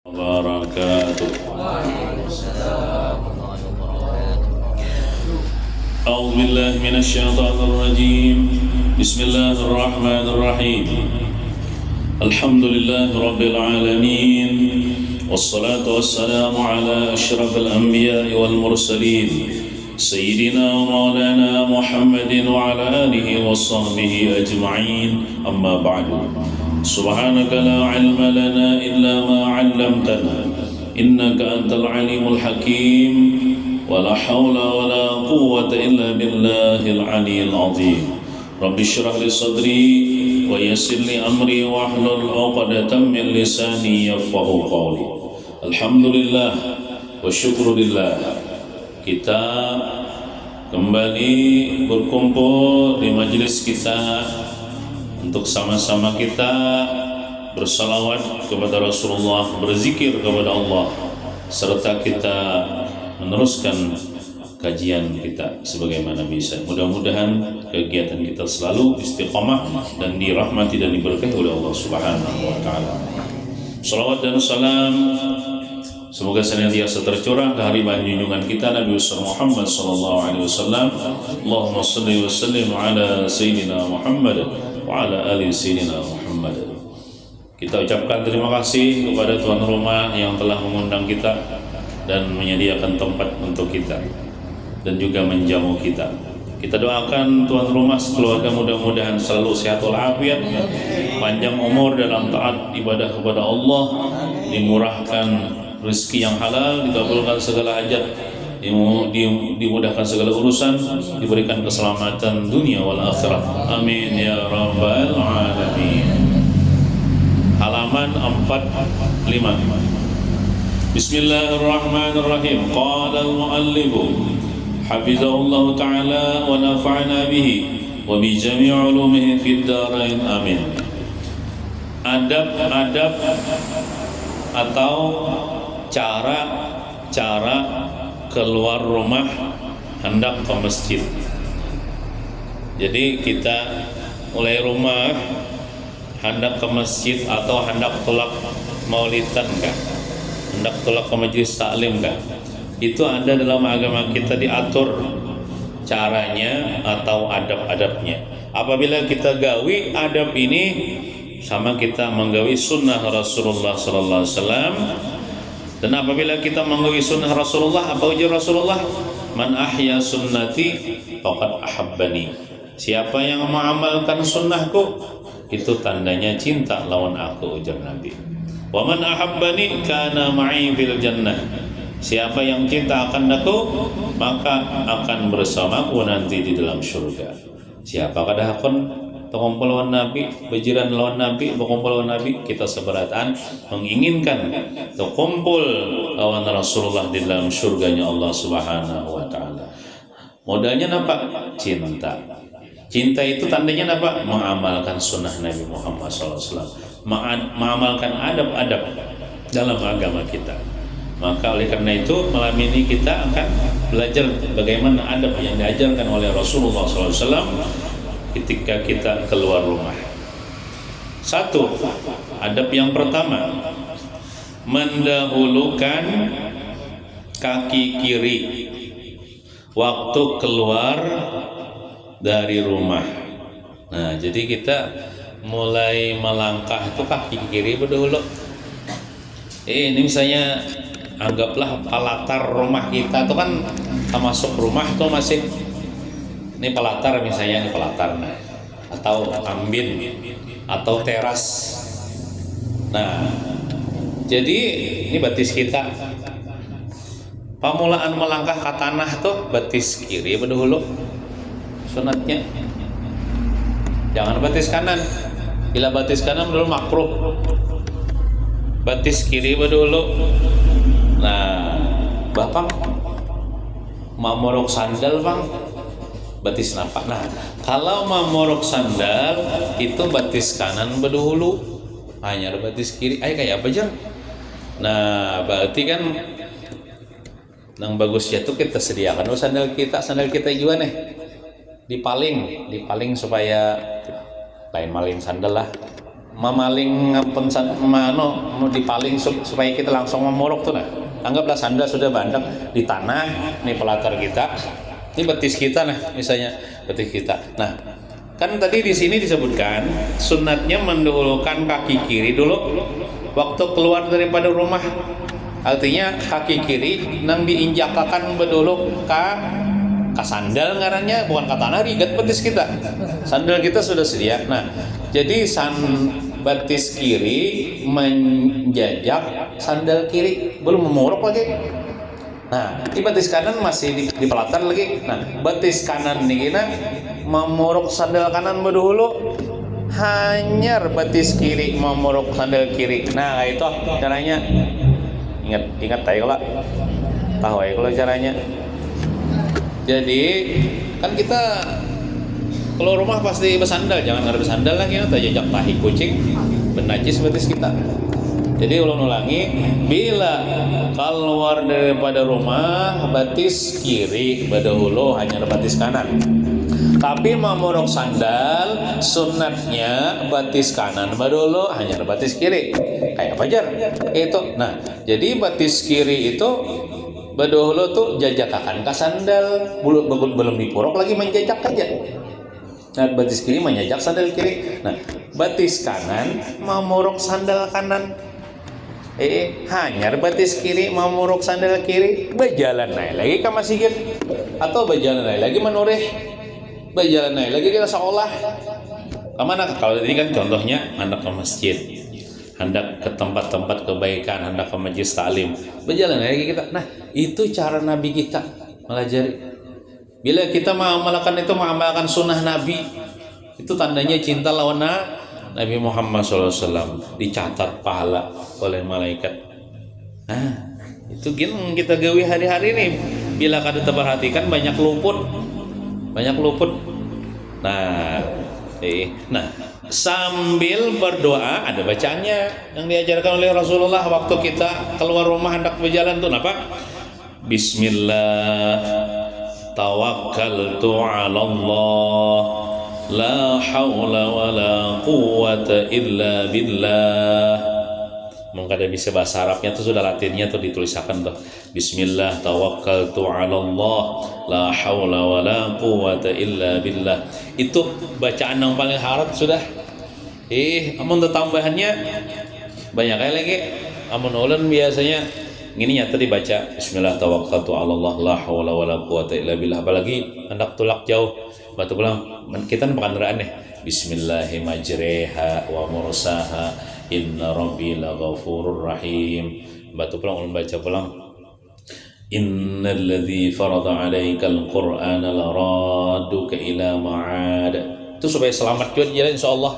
وبركاته. أعوذ بالله من الشيطان الرجيم. بسم الله الرحمن الرحيم. الحمد لله رب العالمين، والصلاة والسلام على أشرف الأنبياء والمرسلين سيدنا ومولانا محمد وعلى آله وصحبه أجمعين. أما بعد، سبحانك لا علم لنا إلا ما علمتنا إنك أنت العليم الحكيم، ولا حول ولا قوة إلا بالله العلي العظيم. رب اشرح لي صدري ويسر لي أمري واحلل عقدة من لساني يفقهوا قولي. Alhamdulillah wa syukurillah, kita kembali berkumpul di majelis kita untuk sama-sama kita bersalawat kepada Rasulullah, berzikir kepada Allah, serta kita meneruskan kajian kita sebagaimana bisa. Mudah-mudahan kegiatan kita selalu istiqamah dan dirahmati dan diberkahi oleh Allah Subhanahu wa taala. Salawat dan salam semoga senantiasa tercurah ke hariban junjungan kita Nabi Muhammad sallallahu alaihi wasallam. Allahumma shalli wa sallim ala sayyidina Muhammad wa ala ali sayyidina Muhammad. Kita ucapkan terima kasih kepada tuan rumah yang telah mengundang kita dan menyediakan tempat untuk kita dan juga menjamu kita. Kita doakan tuan rumah sekeluarga mudah-mudahan selalu sehat walafiat, panjang umur dalam taat ibadah kepada Allah, dimurahkan rezeki yang halal, dikabulkan segala hajat, dimudahkan segala urusan, diberikan keselamatan dunia wal akhirat. Amin ya rabbal alamin. Halaman 45. Bismillahirrahmanirrahim. Qala al-muallifu hafizahullah ta'ala wa nafa'na bihi wa bi jami' ulumihi fid darain amin. Adab-adab atau cara keluar rumah hendak ke masjid. Jadi kita mulai rumah hendak ke masjid atau hendak tolak maulidan kah? Hendak tolak ke majelis taklim kah? Itu ada dalam agama kita, diatur caranya atau adab-adabnya. Apabila kita gawi adab ini, sama kita menggawi sunnah Rasulullah sallallahu alaihi wasallam. Dan apabila kita menggawi sunnah Rasulullah, apa ujar Rasulullah? Man ahya sunnati faqad ahabbani. Siapa yang mengamalkan sunnahku, itu tandanya cinta lawan aku, ujar Nabi. Wa man ahabbani kana ma'i fil jannah. Siapa yang cinta akan aku, maka akan bersamaku nanti di dalam surga. Siapa kada akan terkumpul lawan Nabi, berjiran lawan Nabi, berkumpul lawan Nabi, kita seberatan menginginkan terkumpul lawan Rasulullah di dalam surganya Allah Subhanahu wa taala. Modalnya apa? Cinta. Cinta itu tandanya apa? Mengamalkan sunnah Nabi Muhammad SAW, mengamalkan adab-adab dalam agama kita. Maka oleh karena itu malam ini kita akan belajar bagaimana adab yang diajarkan oleh Rasulullah SAW ketika kita keluar rumah. Satu, adab yang pertama, mendahulukan kaki kiri waktu keluar dari rumah. Nah, jadi kita mulai melangkah itu kaki kiri berdahulu. Ini misalnya anggaplah palatar rumah kita tuh kan, masuk rumah tuh masih ini palatar, misalnya ini palatar, nah, atau ambin atau teras. Nah, jadi ini batis kita. Pamulaan melangkah ke tanah tuh batis kiri berdahulu sunatnya. Jangan batis kanan. Bila batis kanan dulu makruh. Batis kiri berdahulu. Nah, Bapak mamorok sandal bang, batis napak. Nah, kalau mamorok sandal itu batis kanan berdahulu, hanya batis kiri. Kayak apa aja? Nah, berarti kan yang bagusnya tuh kita sediakan sandal kita juga nih dipaling supaya lain maling sandal lah. memaling mau dipaling supaya kita langsung memorok tuh. Nah, anggaplah sandal sudah bandek di tanah, nih pelatar kita, ini betis kita, nah misalnya betis kita. Nah, kan tadi di sini disebutkan sunatnya mendahulukan kaki kiri dulu waktu keluar daripada rumah. Artinya kaki kiri nang diinjakakan bedulu ka sandal ngarannya, bukan ka tanah, rigat betis kita. Sandal kita sudah sedia. Nah, jadi betis kiri menjajak sandal kiri, belum memorok lagi. Nah, di betis kanan masih di pelatar lagi. Nah, betis kanan nih kita memorok sandal kanan berdulu, hanyar betis kiri memorok sandal kiri. Nah, itu caranya. Ingat ayo lah, tahu ayo kalau caranya. Jadi kan kita keluar rumah pasti bersandal, jangan ada bersandal lagi atau jajak tahi kucing benajis betis kita. Jadi ulangi, bila keluar daripada rumah betis kiri badahulu hanya betis kanan. Tapi memorok sandal sunatnya betis kanan badahulu hanya betis kiri. Kayak fajar itu. Nah, jadi betis kiri itu badahulu tuh jajakakan ke sandal, belum dipurok lagi menjajak aja. Nah, betis kiri menjajak sandal kiri. Nah, betis kanan memorok sandal kanan. Hanyar betis kiri memuruk sandal kiri, berjalan naik lagi ke masjid atau berjalan naik lagi menoreh, berjalan naik lagi kita seolah kemana? Kalau ini kan contohnya hendak ke masjid, hendak ke tempat-tempat kebaikan, hendak ke majelis taklim, berjalan lagi kita. Nah, itu cara Nabi kita melajari. Bila kita mengamalkan itu, mengamalkan sunnah Nabi, itu tandanya cinta lawan Nabi Muhammad SAW, dicatat pahala oleh malaikat. Nah, itu gini kita gawe hari-hari nih. Bila kada terperhatikan banyak luput. Nah, sambil berdoa ada bacaannya yang diajarkan oleh Rasulullah waktu kita keluar rumah hendak berjalan tuh apa? Bismillah, tawakkaltu 'ala Allah, la haula wala quwwata illa billah. Mungkin ada bisa bahasa Arabnya tuh sudah latinnya tuh ditulisakan tuh. Bismillah tawakkaltu 'ala Allah, la haula wala quwwata illa billah. Itu bacaan yang paling harap sudah. Amun tambahannya banyak lagi. Amun ulun biasanya gini nyata dibaca Bismillah tawakkaltu 'ala Allah, la haula wala quwwata illa billah. Apalagi hendak tulak jauh, batu pulang kita pakai kendaraan nih. Bismillahirrahmanirrahim wa mursaha inna rabbi laghafurur rahim. Batu pulang ulun baca pulang innal ladzi farada 'alaikal qur'ana laraduka ila ma'ad. Itu supaya selamat juga jalan insyaallah.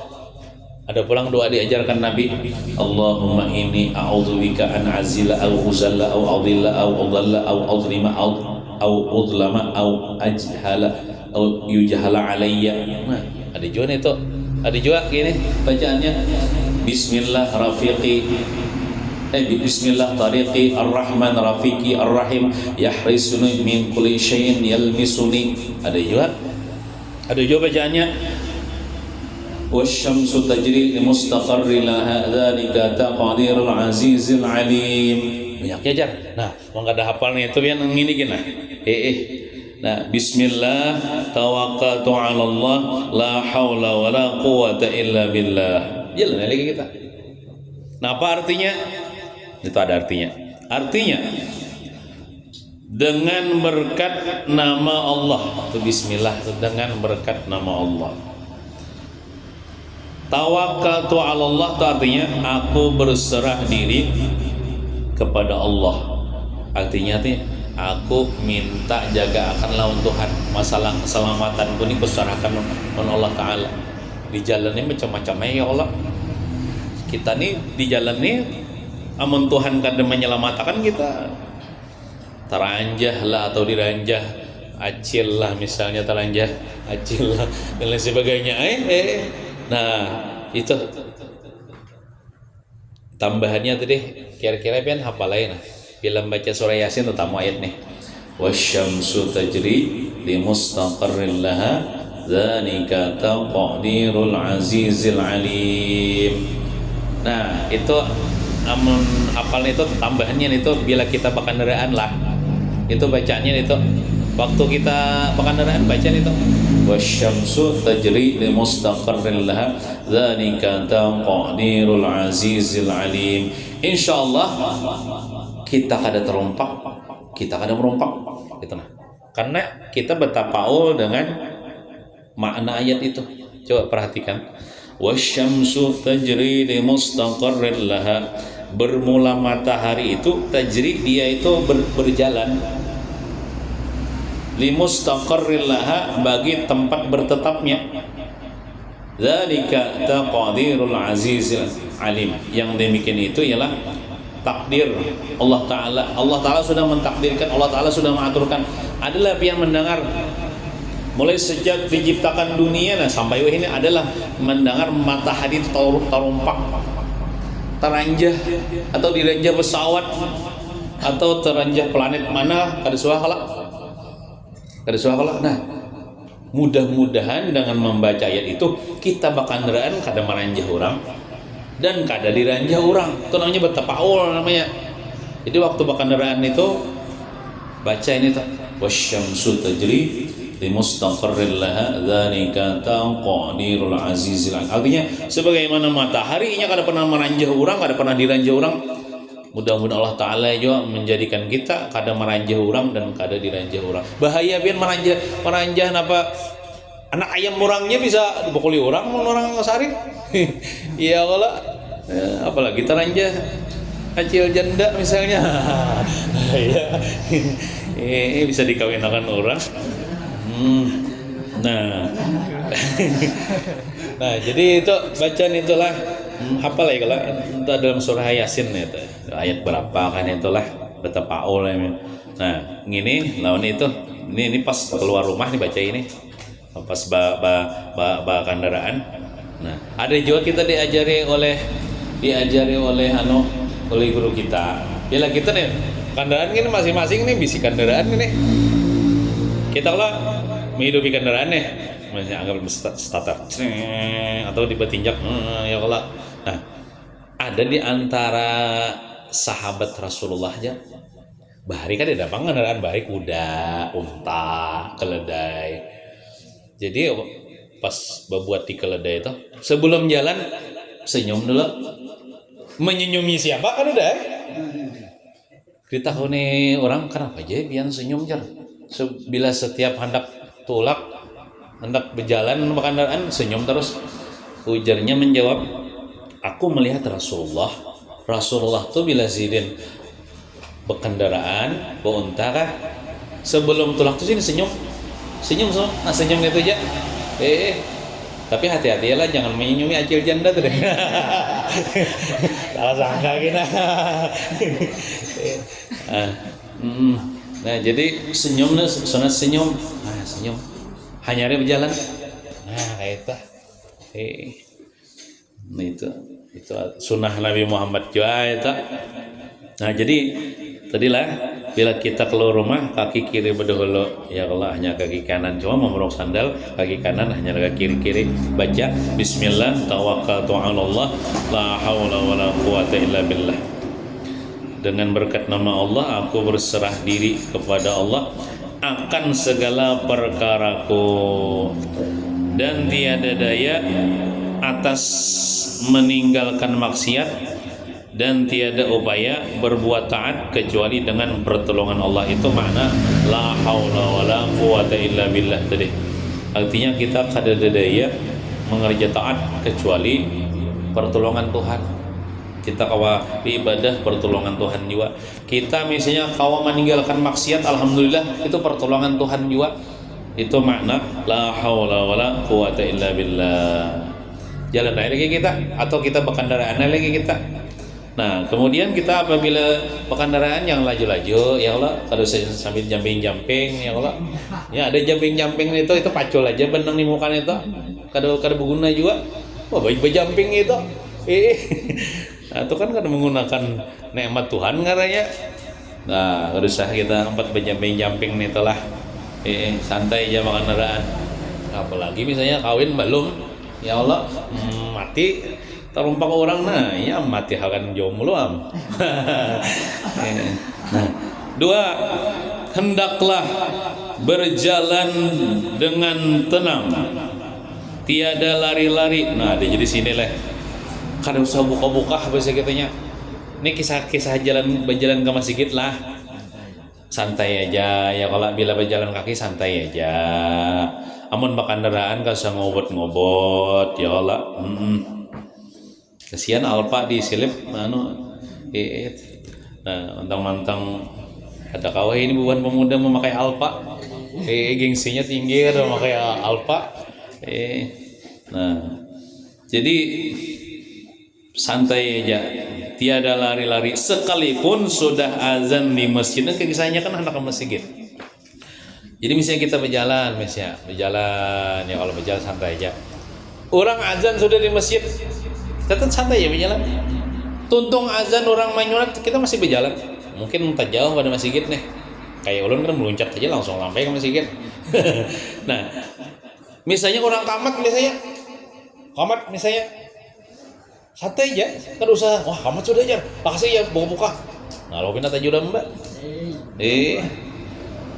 Ada pulang doa diajarkan Nabi, Allahumma inni a'udzubika an azila au uzalla au adilla au udalla au udlima au udlama au ajhala au yujhala alayya. Nah, ada juga itu. Ada juga gini bacaannya. Bismillah rafiqi Bismillah tariqi ar-rahman rafiqi ar-rahim yahrisuni min kulli syai'in yalmisuni. Ada juga bacaannya wasyamsu tajri li mustaqarri laha dzalika taqdirul azizil alim. Banyak ajar. Nah, mau enggak ada hafalnya itu yang ini gini. Nah, bismillah tawakkaltu 'ala Allah, la haula wala quwwata illa billah. Jalan lagi kita. Nah, apa artinya? Itu ada artinya. Artinya dengan berkat nama Allah. Itu bismillah itu dengan berkat nama Allah. Tawakkaltu 'ala Allah itu artinya aku berserah diri kepada Allah. Artinya aku minta jaga akan lawan Tuhan. Masalah keselamatan pun diserahkan oleh Allah Ta'ala. Di jalan ini macam-macamnya ya Allah. Kita nih di jalan nih amun Tuhan kadang menyelamatkan kita teranjah lah atau diranjah acil lah misalnya, teranjah acil lah dan lain sebagainya. Nah itu tambahannya tadi kira-kira pian hafalain. Bila baca surah Yasin terutama ayat nih wasyamsu tajri li mustaqarrin laha dzalika taqdirul azizil alim. Nah, itu amun hafal itu tambahannya itu bila kita berkendaraan lah. Itu bacaannya itu waktu kita berkendaraan bacaan itu wasyamsu tajri li mustaqarrin laha dzalika taqdirul azizil alim. Insyaallah kita kada terompak, kita kada merompak gitu nah. Karena kita bertapaul dengan makna ayat itu. Coba perhatikan. Wasyamsu tajri li mustaqarrin laha. Bermula matahari itu tajri, dia itu berjalan li mustaqarrin laha, bagi tempat bertetapnya. Dzalika taqdirul azizil alim. Yang demikian itu ialah takdir Allah Ta'ala. Allah Ta'ala sudah mentakdirkan, Allah Ta'ala sudah mengaturkan. Adalah yang mendengar mulai sejak diciptakan dunia nah sampai ini adalah mendengar matahari itu terompak, teranjah atau diranjah pesawat atau teranjah planet mana kada suah kalau. Nah, mudah-mudahan dengan membaca ayat itu kita bakandaraan kada meranjah orang dan kada diranjah orang. Itu namanya bertapaul namanya. Jadi waktu bakandaraan itu baca ini tuh wasyamsu tajri li mustaqarrin laha dzalika taqdirul azizil alim. Artinya sebagaimana matahari nya kada pernah meranjah orang, kada pernah diranjah orang. Mudah-mudahan Allah Ta'ala juga menjadikan kita kada meranjah orang dan kada diranjah orang. Bahaya biar meranjah napa anak ayam orangnya bisa dibukuli orang sari. Iya kalau apalagi teranjah acil janda misalnya. Ya. Bisa dikawinkan orang. Nah. Nah, jadi itu bacaan itulah apa lah kalau itu dalam surah Yasin itu ayat berapa kan itulah bertapaul. Nah, ini lawan itu ini pas keluar rumah nih baca ini pas kendaraan. Nah, ada juga kita diajari oleh guru kita. Bila kita nih kendaraan ini masing-masing nih bisi kendaraan ini. Kita lah menghidupi kendaraan nih. Masih anggap starter atau dipetinjak ya Allah. Nah, ada di antara sahabat Rasulullah aja bahari kan ada kendaraan bahari kuda, unta, keledai. Jadi pas berbuat di keledai itu sebelum jalan senyum dulu. Menyenyumi siapa kan udah? Ditakuni orang kenapa aja biar senyum jar. Bila setiap hendak tulak hendak berjalan kendaraan senyum terus. Ujarnya menjawab, aku melihat Rasulullah tuh bila zidin berkendaraan unta kah sebelum tulak tuh sini senyum senyum itu aja. Tapi hati-hati lah jangan menyenyumi acil janda tuh deh. Salah sangka kita. Nah jadi senyum senyum hanya ada berjalan. Nah kayak itu. Itu sunnah Nabi Muhammad juga itu. Nah jadi tadilah bila kita keluar rumah kaki kiri berdahulu ya Allah hanya kaki kanan cuma memeruk sandal kaki kanan hanya kaki kiri baca Bismillah tawakkaltu 'ala Allah la haula wala quwata illa billah. Dengan berkat nama Allah aku berserah diri kepada Allah akan segala perkaraku dan tiada daya atas meninggalkan maksiat dan tiada upaya berbuat taat kecuali dengan pertolongan Allah. Itu makna la haula wala quwata illa billah tadi. Artinya kita kada daya mengerja taat kecuali pertolongan Tuhan. Kita kawa ibadah pertolongan Tuhan juga. Kita misalnya kawa meninggalkan maksiat alhamdulillah itu pertolongan Tuhan juga. Itu makna la haula wala quwata illa billah. Jalan lagi kita atau kita berkendaraan lagi kita. Nah, kemudian kita apabila berkendaraan yang laju-laju, ya Allah, kalau sambil jumping-jumping, ya Allah. Ya ada jumping-jumping itu pacul aja benang di muka itu. Kada berguna juga. Wah, baik berjumping itu. Nah, itu kan menggunakan nikmat Tuhan katanya. Nah, harus kita empat berjumping-jumping itulah. Santai aja berkendaraan. apalagi misalnya kawin belum, ya Allah, mati terumpak orang, nah ya mati akan jomblo am. Nah, dua, hendaklah berjalan dengan tenang, tiada lari-lari. Nah, jadi sini lah, kada usah buka-buka bahasa kitanya. Ini kisah-kisah berjalan ke masjid lah, santai aja ya. Kalau bila berjalan kaki santai aja. Amun bakandaraan kasih ngobot-ngobot ya Allah. Kasihan alpa disilip nah mantang-mantang ada kawah ini bukan pemuda memakai alpa, gengsinya tinggi ada memakai alpa. Nah jadi santai aja, tiada lari-lari sekalipun sudah azan di masjid. Dan kisahnya kan anak masjid. Jadi misalnya kita berjalan ya kalau berjalan santai aja. Orang azan sudah di masjid, tetap santai ya berjalan. Tuntung azan orang manyunat kita masih berjalan. Mungkin tak jauh pada masjid nih. Kayak ulun kan meluncat aja langsung sampai ke masjid. Nah, misalnya orang kamat misalnya santai aja, kan usah wah kamat sudah aja, makasih ya buka-buka. Nah, lo pindah tajudah mbak.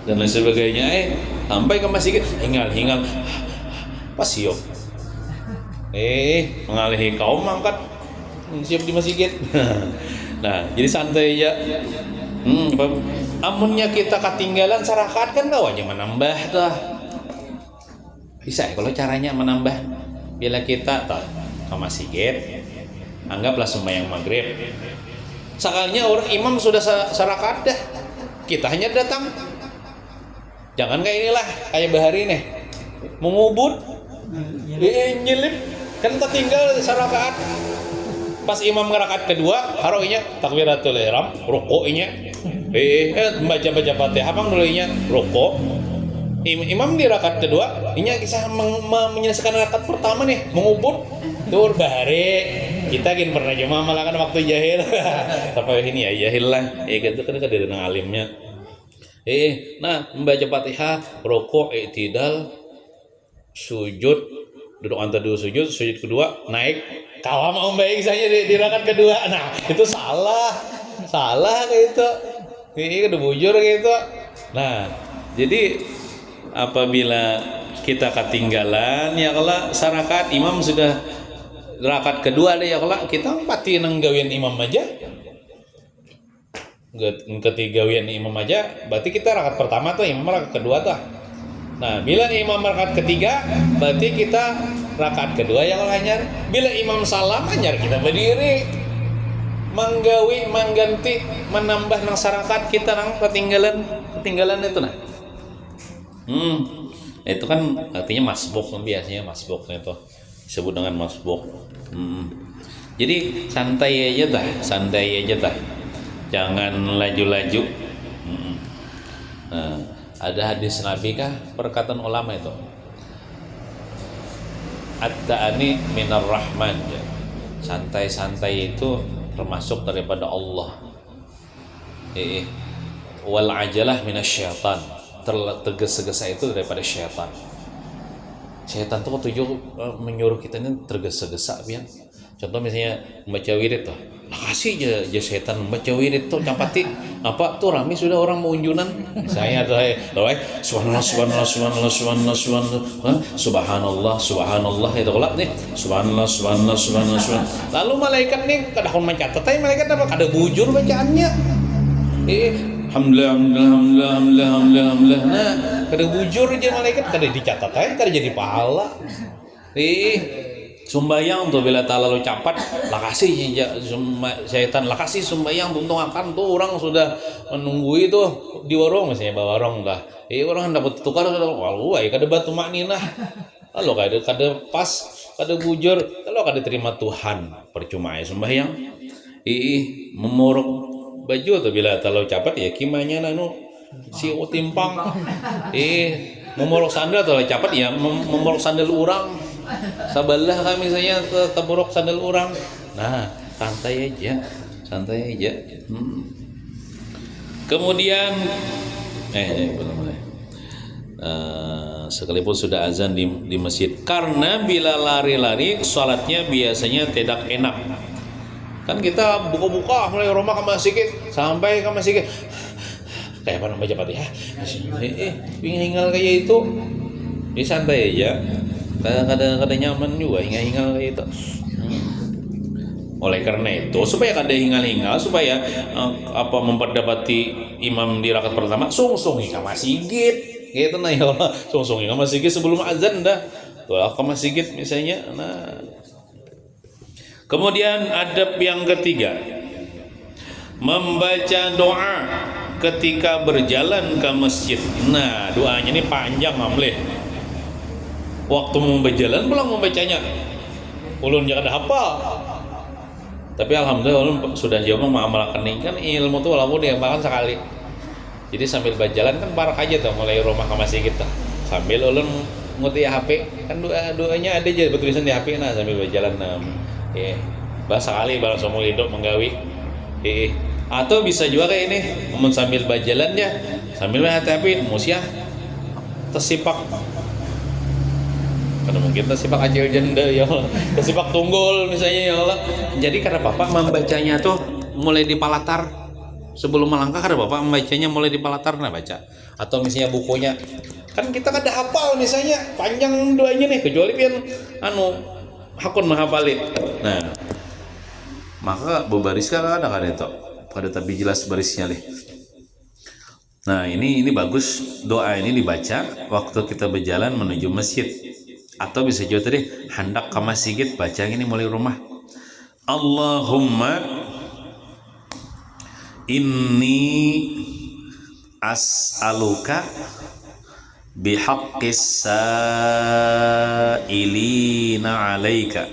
Dan lain sebagainya. Sampai ke masjid hingal pasio. Mengalihi kaum mangkat siap di masjid. Nah jadi santai aja. Amunnya kita ketinggalan sarakat kan kau aja menambah dah. Bisa kalau caranya menambah. Bila kita ke masjid, anggaplah sembahyang maghrib. Sakalnya orang imam sudah sarakat dah, kita hanya datang. Jangan kayak inilah, kayak bahari nih mengubut, nyelip, kan tertinggal sarakaat. Pas imam rakaat kedua, haroinya takbiratul ihram, ruku'nya, baca Fatihah, bang dulunya rukuk. Imam di rakaat kedua, ini kisah menyelesaikan rakaat pertama nih, mengubut, tur bahari. Kita kan pernah cuma malah kan waktu jahil, tapi ini ya jahil lah, gitu kan dengan alimnya. Nah membaca Fatihah, rukuk, i'tidal, sujud, duduk antara dua sujud kedua naik, kalah mau baik saja di rakaat kedua. Nah itu salah kayak itu, ini udah bujur kayak itu. Nah jadi apabila kita ketinggalan ya kalau sarakat imam sudah rakaat kedua deh ya kalau kita pati nenggawian imam aja. Ketiga wian imam aja, berarti kita rakaat pertama tuh, imam rakaat kedua tuh. Nah, bila imam rakaat ketiga, berarti kita rakaat kedua yang hanyar. Bila imam salam hanyar kita berdiri, mengganti, menambah nang sarakat kita nang ketinggalan itu nah. Itu kan artinya masbuk, biasanya masbuk itu disebut dengan masbuk. Jadi santai aja dah. Jangan laju-laju. Nah, ada hadis Nabi kah perkataan ulama itu? At-ta'ani minar rahman. Santai-santai itu termasuk daripada Allah. Wal ajalah minasyaitan. Tergesa-gesa itu daripada syaitan. Syaitan tuh tujuh menyuruh kita ini tergesa-gesa biar. Contoh misalnya membaca wirid tuh. Kasih aja setan membaca wirid tuh capati apa tuh rame sudah orang mau unjunan misalnya tuh subhanallah itu kalau nih subhanallah lalu malaikat nih kadang mencatat malaikat apa kada bujur bacaannya alhamdulillah nah kada bujur aja malaikat kada dicatat kada jadi pahala sumbayang tuh bila tak lalu capat lakasih syaitan lakasih sumbayang tuntung akan tuh orang sudah menunggu itu di warung misalnya bawa warung dah orang dapat tukar walau kada batu makninah kalau kada pas kada bujur kalau kada terima Tuhan percuma ya sumbayang memorok baju tuh bila tak lalu capat ya kimanya nanu si timpang memorok sandal tuh capat ya memorok sandal orang sabalah kami misalnya terborok sandal orang. Nah, santai aja. Kemudian belum mulai. sekalipun sudah azan di masjid. Karena bila lari-lari sholatnya biasanya tidak enak. Kan kita buka-buka mulai rumah ke masjid sampai ke masjid kayak apa namanya cepat ya. Hingal kayak itu. Ini santai aja. Kadang-kadang nyaman juga hingal kayak itu. Oleh karena itu supaya kada hingal-hingal, supaya memperdapati imam di rakaat pertama sungsung ke masjid gitu nah ya Allah, sungsung ke masjid sebelum azan dah tuh ke masjid misalnya. Nah kemudian adab yang ketiga, membaca doa ketika berjalan ke masjid. Nah doanya ini panjang amleh, waktu mau berjalan pulang membacanya ulun jangan hafal. Tapi alhamdulillah ulun sudah jauh mengamalkan ini kan ilmu tuh walaupun diamalkan sekali. Jadi sambil berjalan kan barak aja tuh mulai rumah ke masjid kita. Sambil ulun nguti HP kan doanya ada aja bertulisan di HP nah sambil berjalan bahasa kali barang semua hidup menggawi. Atau bisa juga kayak ini, sambil berjalan ya sambil main HP musyah tersipak. Karena mungkin tersipak acil janda ya Allah, tersipak tunggul misalnya ya Allah. Jadi karena Bapak membacanya tuh mulai di palatar sebelum melangkah, karena Bapak membacanya mulai di palatar nah baca. Atau misalnya bukunya kan kita kada hafal misalnya panjang doanya nih, kecuali pian hakun menghafalin. Nah maka berbaris kan ada itu pada tapi jelas barisnya nih. Nah ini bagus, doa ini dibaca waktu kita berjalan menuju masjid. Atau bisa juga tadi hendak ke masjid baca ini mulai rumah. Allahumma inni as'aluka bihaqqis sa'ilina 'alaika.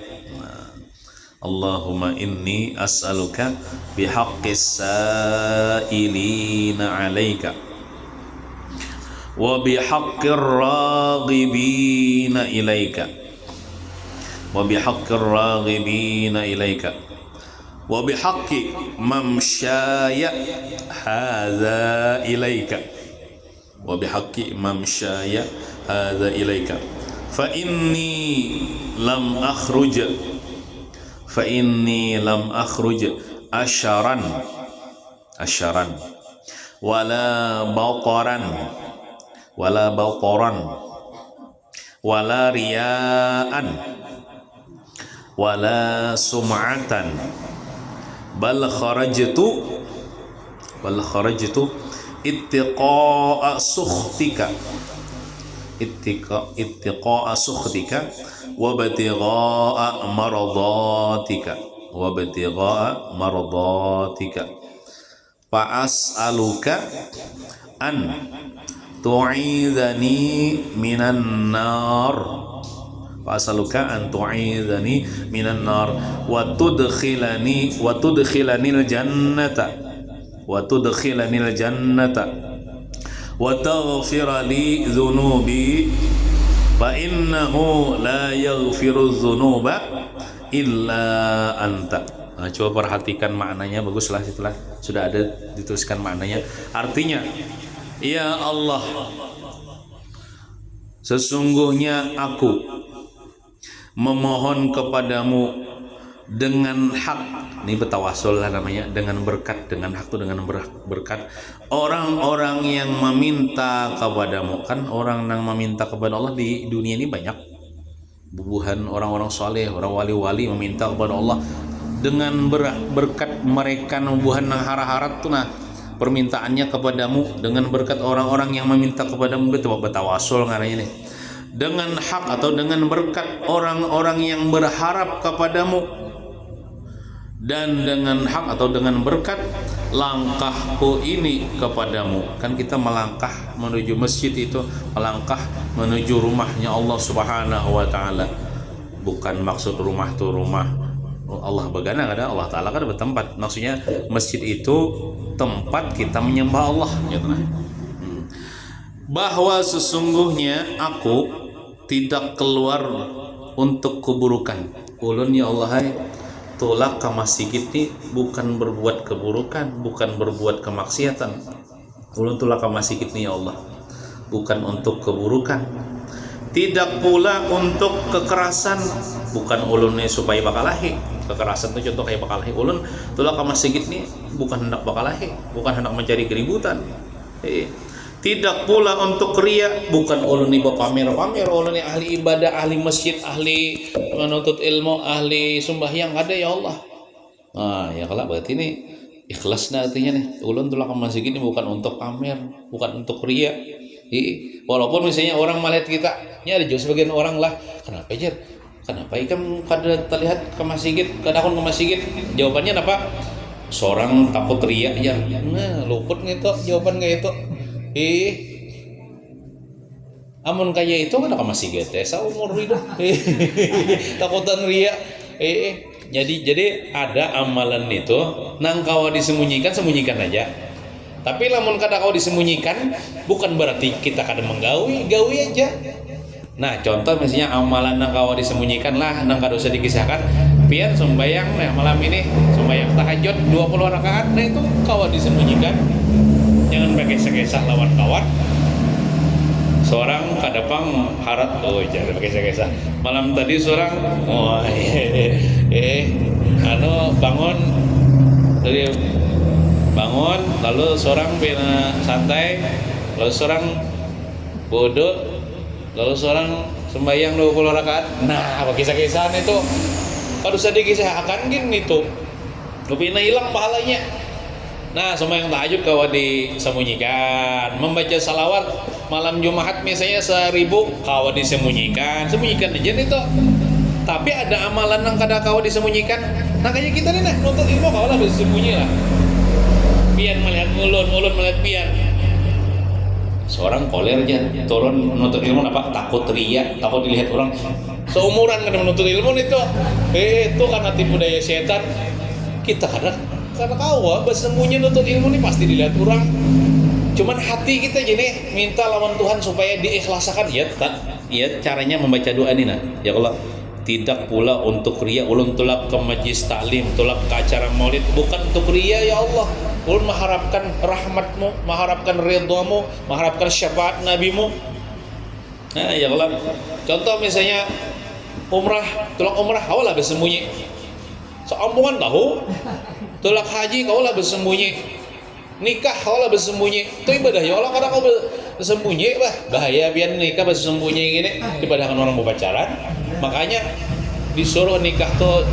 Allahumma inni as'aluka bihaqqis sa'ilina 'alaika wa bihaqqir raghibina ilaika wa bihaqqir raghibina ilaika wa bihaqqi mamsyaya hadza ilaika wa bihaqqi mamsyaya hadza ilaika fa inni lam akhruj asharan wala baqaran wala riyaan wala sum'atan bal kharajtu ittiqa'a sukhtika wa batigha'a maradatika fa as'aluka an tu'idhani minan nar wa tudkhilanil jannata wa taghfira li dhunubi fa innahu la yaghfiru dhunuba illa anta. Nah, coba perhatikan maknanya, baguslah setelah sudah ada dituliskan maknanya. Artinya, ya Allah, sesungguhnya aku memohon kepadamu dengan hak, ini bertawasul lah namanya, dengan berkat, dengan hak itu dengan berkat orang-orang yang meminta kepadamu. Kan orang yang meminta kepada Allah di dunia ini banyak, bubuhan orang-orang soleh, orang wali-wali meminta kepada Allah dengan berkat mereka bubuhan yang hara-harat tuh. Nah permintaannya kepadamu dengan berkat orang-orang yang meminta kepadamu, betul bertawasul ngaranya nih, dengan hak atau dengan berkat orang-orang yang berharap kepadamu, dan dengan hak atau dengan berkat langkahku ini kepadamu. Kan kita melangkah menuju masjid itu melangkah menuju rumahnya Allah Subhanahu wa taala. Bukan maksud rumah tuh rumah Allah begana, ada Allah taala kan bertempat. Maksudnya masjid itu tempat kita menyembah Allah gitu. Bahwa sesungguhnya aku tidak keluar untuk keburukan. Ulun ya Allah tolak ke masjid ini bukan berbuat keburukan, bukan berbuat kemaksiatan. Ulun tolak ke masjid ini ya Allah bukan untuk keburukan, Tidak pula untuk kekerasan, bukan ulunnya supaya bakalahi. Kekerasan itu contoh kayak bakalahi. Ulun tulak ke masjid nih bukan hendak bakalahi, bukan hendak mencari keributan. Tidak pula untuk ria, bukan ulun iba pamer-pamer, ulun ahli ibadah, ahli masjid, ahli menuntut ilmu, ahli sembahyang ada ya Allah. Nah, ya kalau berarti ini ikhlasnya artinya nih. Ulun tulak ke masjid ini bukan untuk pamer, bukan untuk ria. Walaupun misalnya orang melihat kita, ini ada juga sebagian orang lah, kenapa aja? Kenapa ikan kada terlihat ke masjid, kada akun ke masjid? Jawabannya apa? Seorang takut ria ya. Nah, luput gitu jawaban kayak itu. Amun kaya itu kada ke masjid teh saumur hidup. Takutan ria. Jadi ada amalan itu nang kawa disembunyikan, sembunyikan aja. Tapi lamun kada kau disembunyikan, bukan berarti kita kada menggawi, gawi aja. Nah, contoh misalnya amalan nang kawa disembunyikan lah, nang kada usah dikisahkan. Pian sembayang nah malam ini, sembayang tahajud 20 rakaat, nah itu kawa disembunyikan. Jangan pakai sekesah lawan kawan. Seorang kadapang harat, jangan pakai sekesah. Malam tadi seorang, bangun lalu seorang bina santai, lalu seorang bodoh, lalu seorang sembahyang 20 rakaat. Nah, kisah-kisahan itu kalau usah dikisahkan gini itu rupina hilang pahalanya. Nah, sembahyang tahajud kawa disembunyikan, membaca salawat malam Jumat misalnya 1000 kawa disembunyikan, sembunyikan aja itu. Tapi ada amalan yang kada kawa disembunyikan. Nah, kayak kita nih nah nuntut ilmu kawa lah bersembunyi lah. Pian melihat ulun melihat pian. Seorang koler aja turun menuntut ilmu apa? Takut ria, takut dilihat orang. Seumuran kan menuntut ilmu itu. Itu karena tipu daya setan. Kita karena kawa bersembunyi nuntut ilmu nih pasti dilihat orang. Cuman hati kita jadi minta lawan Tuhan supaya diikhlaskan. Ya caranya membaca doa ini nah. Ya Allah, tidak pula untuk ria. Ulun tulak ke majlis taklim, tulak ke acara maulid bukan untuk ria ya Allah. Ulun mengharapkan rahmatmu, mengharapkan ridhamu, mengharapkan syafaat nabimu. Nah, ya Allah. Contoh misalnya umrah, tulak umrah kau lah bersembunyi. Seampungan tahu. Tulak haji kau lah bersembunyi. Nikah kau lah bersembunyi. Itu ibadah ya Allah, kadang kau bersembunyi bahaya biar nikah bersembunyi gini dibadahkan orang berpacaran. Makanya disuruh nikah tuh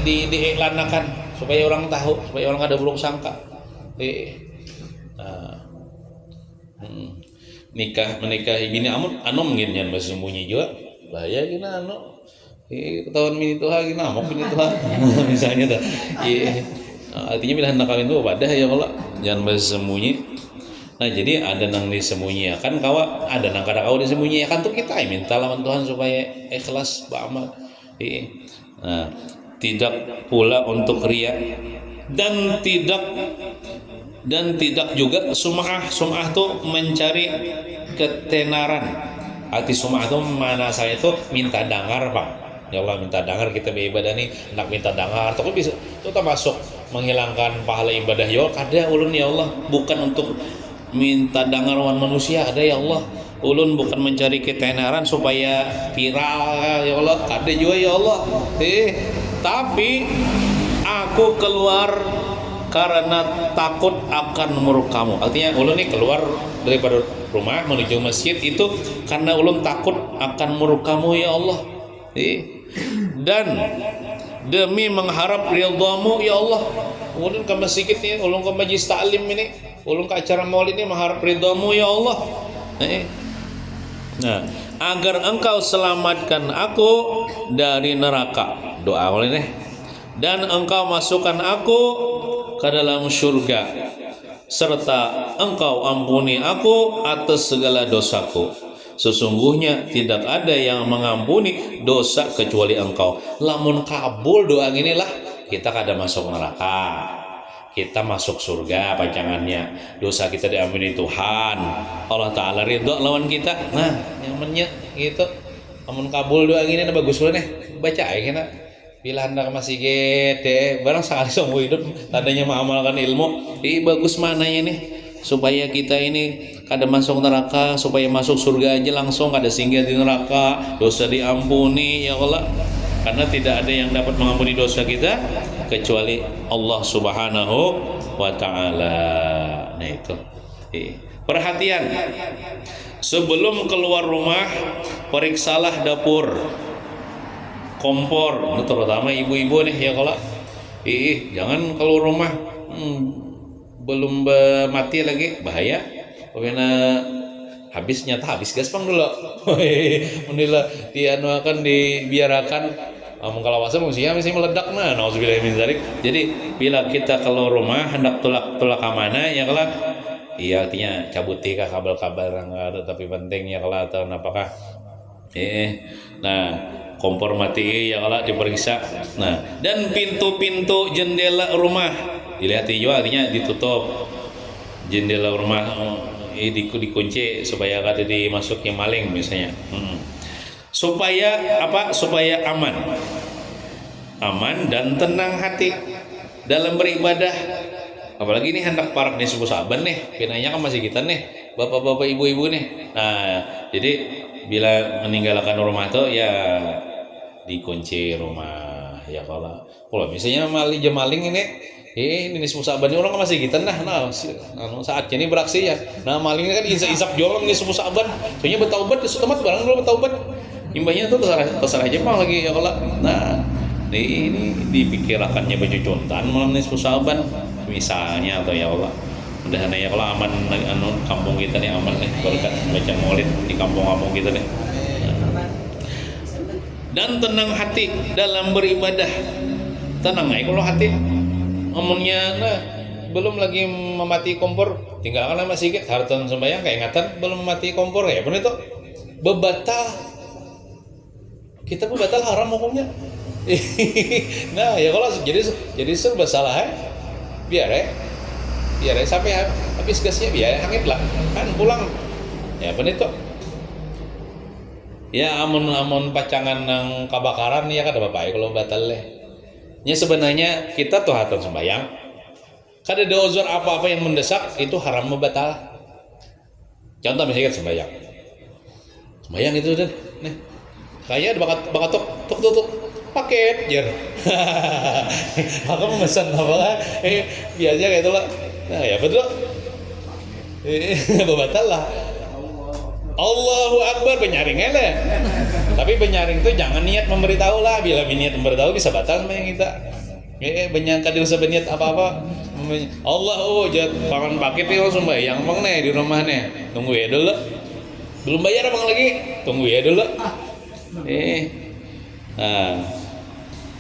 diiklanakan supaya orang tahu, supaya orang ada buruk sangka. Menikah bini anom gini yang bersembunyi juga bahaya gini ketahuan bini tuha gini amok bini tuha misalnya tuh. Artinya bila hendak kawin tuh wadah ya Allah jangan bersembunyi. Nah, jadi ada nang disembunyikan kawa, ada nang kada kawa disembunyikan tuh kita minta lawan Tuhan supaya ikhlas beramal. Nah, tidak pula untuk ria dan tidak juga sum'ah tuh mencari ketenaran. Arti sum'ah tuh mana saya itu minta dengar Pak. Ya Allah minta dengar kita beribadah nih nak minta dengar tapi bisa itu termasuk menghilangkan pahala ibadah ya kada ulun ya Allah bukan untuk minta dengar wan manusia ada ya Allah. Ulun bukan mencari ketenaran supaya viral ya Allah kada juga ya Allah. Tapi aku keluar karena takut akan murkamu. Artinya ulun nih keluar daripada rumah menuju masjid itu karena ulun takut akan murkamu ya Allah. Dan demi mengharap ridhamu ya Allah. Ulun ke masjid ini, ulun ke majlis taklim ini, ulun ke acara maulid ini mengharap ridhamu ya Allah. Nah, agar engkau selamatkan aku dari neraka. Doa oleh nih. Dan engkau masukkan aku ke dalam surga serta engkau ampuni aku atas segala dosaku. Sesungguhnya tidak ada yang mengampuni dosa kecuali engkau. Lamun kabul doa inilah kita kada masuk neraka, kita masuk surga panjangannya. Dosa kita diampuni Tuhan, Allah Ta'ala ridho lawan kita. Nah nyamannya gitu. Lamun kabul doa ini bagus loh nih baca aja kita. Bila hendak masih gede barang sekali seumur hidup tandanya mengamalkan ilmu bagus mananya nih supaya kita ini kada masuk neraka, supaya masuk surga aja langsung, kada singgah di neraka, dosa diampuni ya Allah. Karena tidak ada yang dapat mengampuni dosa kita kecuali Allah Subhanahu wa taala. Nah itu. Perhatian. Sebelum keluar rumah, periksalah dapur, kompor, terutama ibu-ibu nih ya kalau jangan keluar rumah belum mati lagi, bahaya. Pokoknya habis gas pang dulu. Menila tianu akan dibiarkan mengkalawasa manusia mesti meledak nauzubillah min dzalik. Jadi bila kita keluar rumah hendak tulak mana ya kelak. Iya artinya cabut kah kabel-kabel yang ada tapi penting ya kelak atau apakah nah kompor mati ya kelak diperiksa. Nah dan pintu-pintu jendela rumah dilihat juga artinya ditutup. Jendela rumah dikunci supaya kada dimasuki maling misalnya. Supaya apa? Supaya aman dan tenang hati dalam beribadah. Apalagi ini hendak parak nih subuh saban nih, pinanya kan masih kita nih, bapak-bapak ibu-ibu nih. Nah, jadi bila meninggalkan rumah tuh ya dikunci rumah ya kalau misalnya maling ini subuh saban ini orang kan masih kita nah saatnya ini beraksi ya. Nah malingnya kan isap jualan nih subuh saban, soalnya bertaubat di tempat barang belum bertaubat. Imbahnya tuh terserah aja pang lagi ya kalau. Nah, ini dipikirkannya baju contan malam nih subuh saban. Misalnya atau ya Allah mudah-mudahan ya kalau aman kampung kita nih aman nih berkat baca maulid di kampung-kampung kita nih dan tenang hati dalam beribadah. Tenang aja kalau hati ngomongnya belum lagi memati kompor tinggalkan sama sikit hartan sembahyang kayak ingatan belum memati kompor ya pun itu bebatal kita pun batal haram hukumnya. Nah ya kalau jadi serba salah biar sampai habis gasnya biar hangit lah kan pulang ya bener tuh ya amun pacangan nang kebakaran ya kada apa-apa kalau batal leh nya sebenarnya kita tuh hatan sembayang kada ada uzur apa-apa yang mendesak itu haram membatal. Contoh misalnya sembayang itu dan nih kayak bakat tuk paket jar. Maka memesan apa lah biasanya kayak itulah. Nah ya betul batal lah. Allahu Akbar penyaringnya lah. Tapi penyaring itu jangan niat memberitahu lah. Bila niat memberitahu bisa batal sama yang kita. Banyak kadang sebenarnya apa-apa. Allah jat pangan paket itu langsung bayang bang nih di rumah nih. Tunggu ya dulu. Belum bayar abang lagi. Tunggu ya dulu.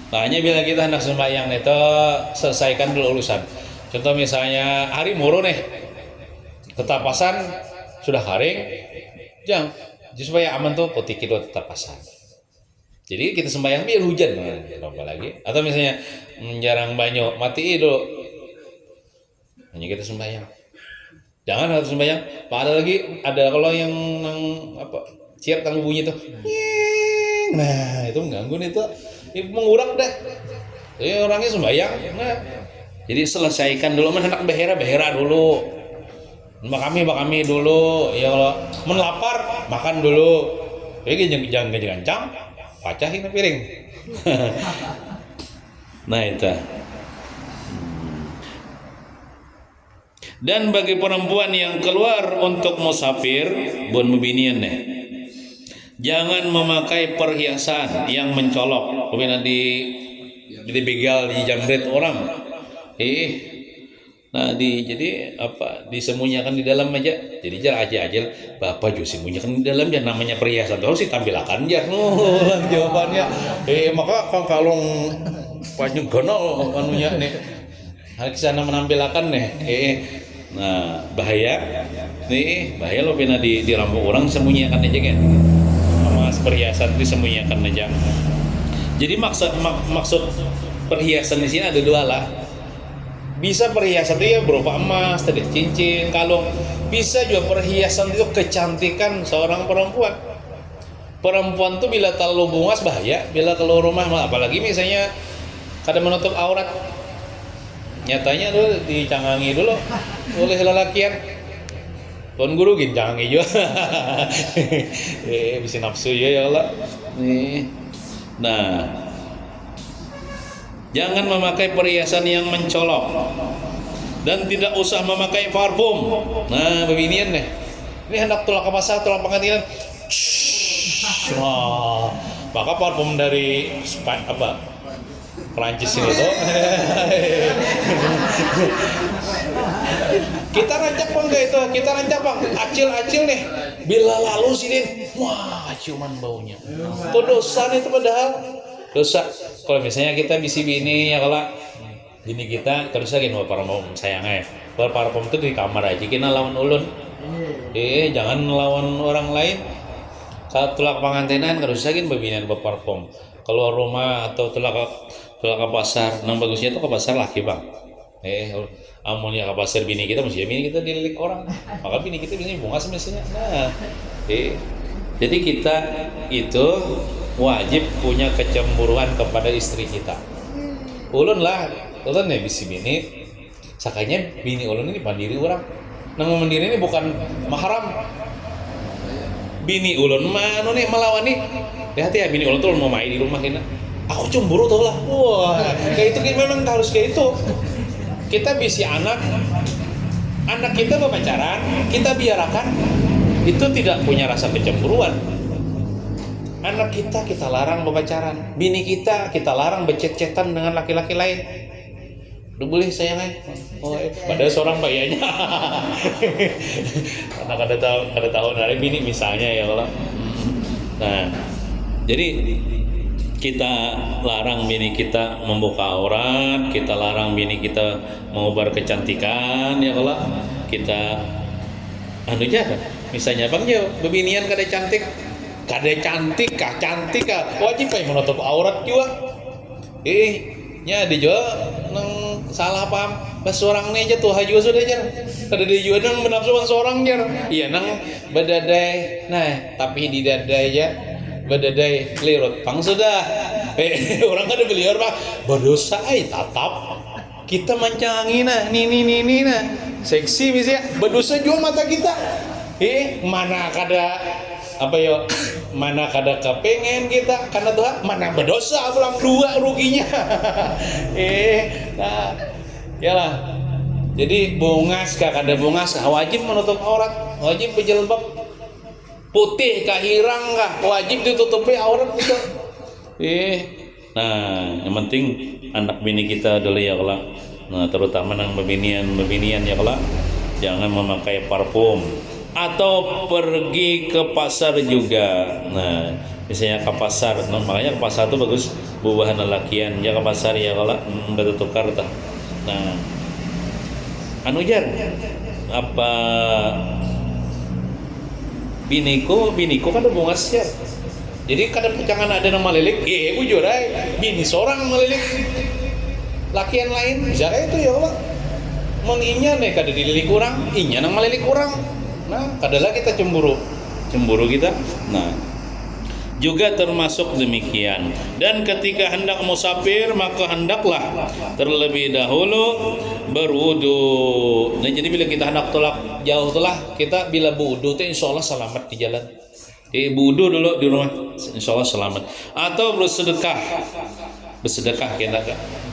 Makanya bila kita hendak sembahyang itu selesaikan dulu urusan. Contoh misalnya hari muru nih, tetapasan sudah kering, jangan supaya aman tuh putih kilo tetapasan. Jadi kita sembahyang biar hujan, apa lagi? Atau misalnya jarang banyak mati dulu, hanya kita sembahyang. Jangan harus sembahyang. Padahal lagi ada kalau yang ciar tangguh bunyi tuh, nah itu mengganggu nih tuh. Mengurak dah. Jadi orangnya sembahyang. Nah, jadi selesaikan dulu hendak behera dulu. Bakami dulu. Ya kalau melapar makan dulu. Jadi jangan gancang, pacahin piring. Nah itu. Dan bagi perempuan yang keluar untuk musafir, bon mubinian nih. Jangan memakai perhiasan yang mencolok, kemudian dibegal, dijamret orang. Jadi disembunyikan di dalam aja. Jadi aja Bapak juga sembunyikan di dalam ya namanya perhiasan terus ditampilakan ya. Jawabannya. Maka kalau banyak gono anunya nih. Hari sana menampilkan nih. Nah, bahaya. Bahaya lo pernah di rambut orang sembunyikan aja kan. Perhiasan itu sembunyikan aja. Jadi maksud perhiasan di sini ada dua lah. Bisa perhiasan itu ya berupa emas, tadi cincin, kalung. Bisa juga perhiasan itu kecantikan seorang perempuan. Perempuan tuh bila terlalu bungas bahaya. Bila keluar rumah, apalagi misalnya kada menutup aurat. Nyatanya dulu dicangangi dulu oleh lelakian. Tuan guru gin jangan hijau. Bisa nafsu ya Allah. Nih. Nah, jangan memakai perhiasan yang mencolok dan tidak usah memakai parfum. Nah, beginian nih. Ini hendak tulak ke pasar, tulak pengantinan. Wah, maka parfum dari Perancis ini tuh. Kita rancak bang kayak itu, kita rancak bang, acil nih. Bila lalu sini, wah ciuman baunya. Itu dosa nih itu padahal dosa. Kalau misalnya kita bisi bini ya kalau bini kita terus lagi nulis parfum sayangnya. Parfum itu di kamar aja, kita lawan ulun. Jangan lawan orang lain. Saat tulak pengantinan terus lagi berbinian berparfum. Keluar rumah atau tulak ke pasar, nang bagusnya itu ke pasar laki bang. Amunnya ke pasar bini kita dililik orang, maka bini kita biasanya bunga semestinya. Nah, jadi kita itu wajib punya kecemburuan kepada istri kita. Ulun ya bisi bini, sakanya bini ulun ini mandiri orang. Nang mandiri ini bukan mahram. Bini ulun mah nih melawan nih. Lihat ya bini ulun tuh mau main di rumah kita. Aku cemburu tau lah. Wah, kayak itu memang harus kayak itu. Kita bisi anak kita berpacaran, kita biarkan itu tidak punya rasa kecemburuan. Anak kita larang berpacaran, bini kita larang becet-cetan dengan laki-laki lain. Udah boleh sayangnya. Padahal seorang bayanya. Anak ada tahun hari bini misalnya ya kalau. Nah, jadi kita larang bini kita membuka aurat, kita larang bini kita mengubar kecantikan ya kalau kita misalnya bang Jo, bebinian kada cantik kah wajib kayak menutup aurat juga. Nya dijual nang salah paham pas orang nih aja tuh juga sudah aja kada dijual nang menafsukan seorang jar iya nang badadai nah tapi di dadai aja badadai lirut pang sudah orang kada beli orang berdosa tatap kita mancangi nah ini nah seksi misalnya berdosa juga mata kita mana kada mana kada kepengen kita karena Tuhan mana berdosa pulang dua ruginya. Nah, yalah. Jadi bungas kada bungas wajib menutup aurat, wajib berjilbab putih kah hirang kah wajib ditutupi aurat itu. Nah, yang penting anak bini kita dulu ya kalau. Nah, terutama nang bebinian ya kalau jangan memakai parfum. Atau pergi ke pasar juga. Nah, misalnya ke pasar, makanya ke pasar itu bagus bubahan lelakian. Ya ke pasar ya kalau batu tukar tah. Nah, jar apa biniku kan ada bunga siar. Jadi kadang jangan ada yang melilik. Bujur bini seorang melilik lakian lain. Bisa kayak itu ya Allah. Menginya nih kada dililik kurang, inya nang melilik kurang. Nah, kadalah kita cemburu kita. Nah, juga termasuk demikian. Dan ketika hendak musafir maka hendaklah terlebih dahulu berwudu. Nah, jadi bila kita hendak tolak jauh telah kita bila berwudu itu insyaallah selamat di jalan. Wudu dulu di rumah insyaallah selamat. Atau bersedekah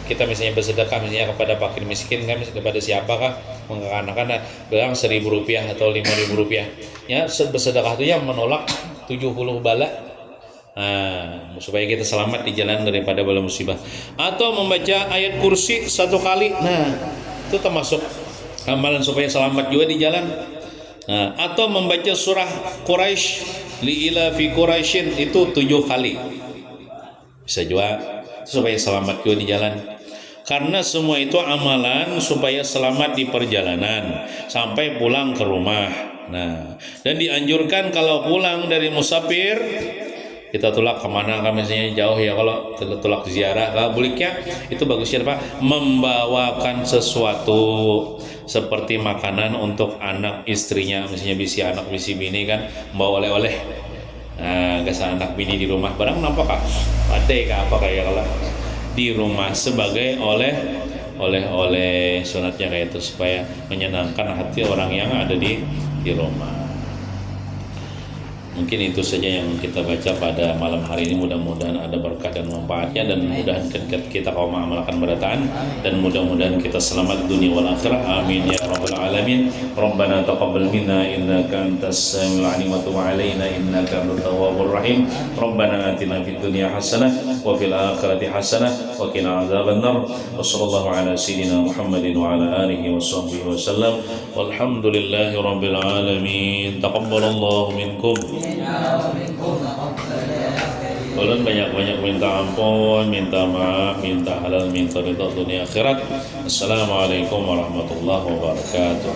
kita misalnya bersedekah misalnya kepada fakir miskin kan kepada siapakah mengatakan bilang 1.000 rupiah atau 5.000 rupiah ya bersedekah itu yang menolak 70 bala supaya kita selamat di jalan daripada bala musibah atau membaca ayat kursi 1 kali itu termasuk amalan supaya selamat juga di jalan atau membaca surah Quraisy li ila fi Quraisyin itu 7 kali bisa juga supaya selamat juga di jalan karena semua itu amalan supaya selamat di perjalanan sampai pulang ke rumah. Nah, dan dianjurkan kalau pulang dari musafir kita tulak kemana kan misalnya jauh ya kalau tulak ziarah kalau buliknya itu bagusnya Pak membawakan sesuatu seperti makanan untuk anak istrinya misalnya bisi anak bisi bini kan membawa oleh-oleh. Nah, kesana anak bini di rumah barang nampak kah? Pate kah apa kayak kalau di rumah sebagai oleh sunatnya kayak itu supaya menyenangkan hati orang yang ada di di rumah. Mungkin itu saja yang kita baca pada malam hari ini. Mudah-mudahan ada berkah dan manfaatnya, dan mudah-mudahan kita kaum amalkan berataan, dan mudah-mudahan kita selamat dunia wal akhirah. Amin ya rabbal alamin. Rabbana taqabbal minna innaka antas samiul alim wa tub alaina innaka antat tawwabur rahim. Rabbana atina fid dunya hasanah wa fil akhirati hasanah wa qina adzabannar. Wa sallallahu ala sayyidina Muhammadin wa ala alihi wa sahbihi wasallam. Walhamdulillahi rabbil alamin. Taqabbalallahu minkum. Kalian banyak-banyak minta ampun, minta maaf, minta halal, minta ridha dunia akhirat. Assalamualaikum warahmatullahi wabarakatuh.